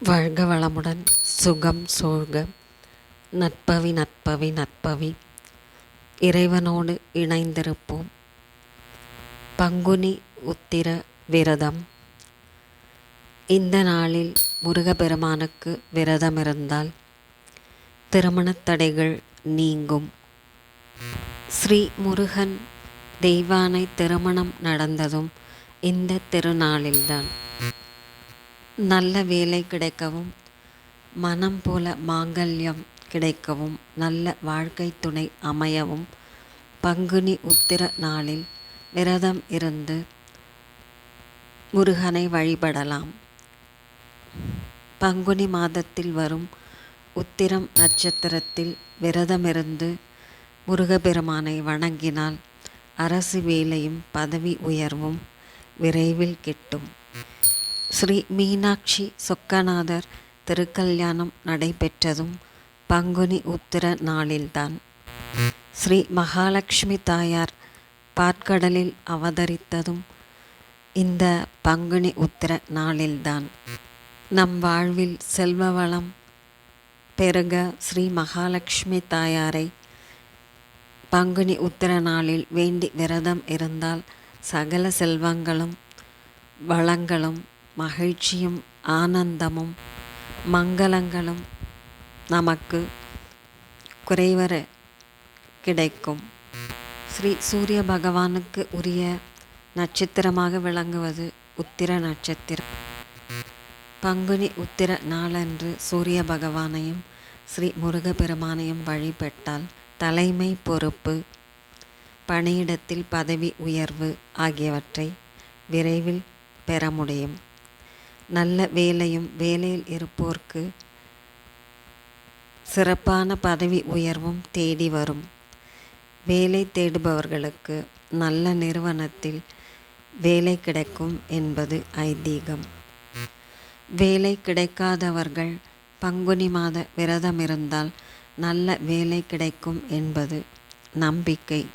வாழ்க வளமுடன், சுகம் சூழ்க. நற்பவி நற்பவி நற்பவி. இறைவனோடு இணைந்திருப்போம். பங்குனி உத்திர விரதம். இந்த நாளில் முருகப்பெருமானுக்கு விரதமிருந்தால் திருமணத் தடைகள் நீங்கும். ஸ்ரீ முருகன் தெய்வானை திருமணம் நடந்ததும் இந்த திருநாளில்தான். நல்ல வேலை கிடைக்கவும், மனம் போல மாங்கல்யம் கிடைக்கவும், நல்ல வாழ்க்கை துணை அமையவும் பங்குனி உத்திர நாளில் விரதம் இருந்து முருகனை வழிபடலாம். பங்குனி மாதத்தில் வரும் உத்திரம் நட்சத்திரத்தில் விரதமிருந்து முருகப்பெருமானை வணங்கினால் அரசு வேலையும் பதவி உயர்வும் விரைவில் கிட்டும். ஸ்ரீ மீனாட்சி சொக்கநாதர் திருக்கல்யாணம் நடைபெற்றதும் பங்குனி உத்திர நாளில்தான். ஸ்ரீ மகாலட்சுமி தாயார் பாற்கடலில் அவதரித்ததும் இந்த பங்குனி உத்திர நாளில்தான். நம் வாழ்வில் செல்வ வளம் பெருக ஸ்ரீ மகாலட்சுமி தாயாரை பங்குனி உத்திர நாளில் வேண்டி விரதம் இருந்தால் சகல செல்வங்களும் வளங்களும் மகிழ்ச்சியும் ஆனந்தமும் மங்களங்களும் நமக்கு குறைவர கிடைக்கும். ஸ்ரீ சூரிய பகவானுக்கு உரிய நட்சத்திரமாக விளங்குவது உத்திர நட்சத்திரம். பங்குனி உத்திர நாளன்று சூரிய பகவானையும் ஸ்ரீ முருகப்பெருமானையும் வழிபட்டால் தலைமை பொறுப்பு, பணியிடத்தில் பதவி உயர்வு ஆகியவற்றை விரைவில் பெற முடியும். நல்ல வேலையும் வேலையில் இருப்போர்க்கு சிறப்பான பதவி உயர்வும் தேடி வரும். வேலை தேடுபவர்களுக்கு நல்ல நிறுவனத்தில் வேலை கிடைக்கும் என்பது ஐதீகம். வேலை கிடைக்காதவர்கள் பங்குனி மாத விரதமிருந்தால் நல்ல வேலை கிடைக்கும் என்பது நம்பிக்கை.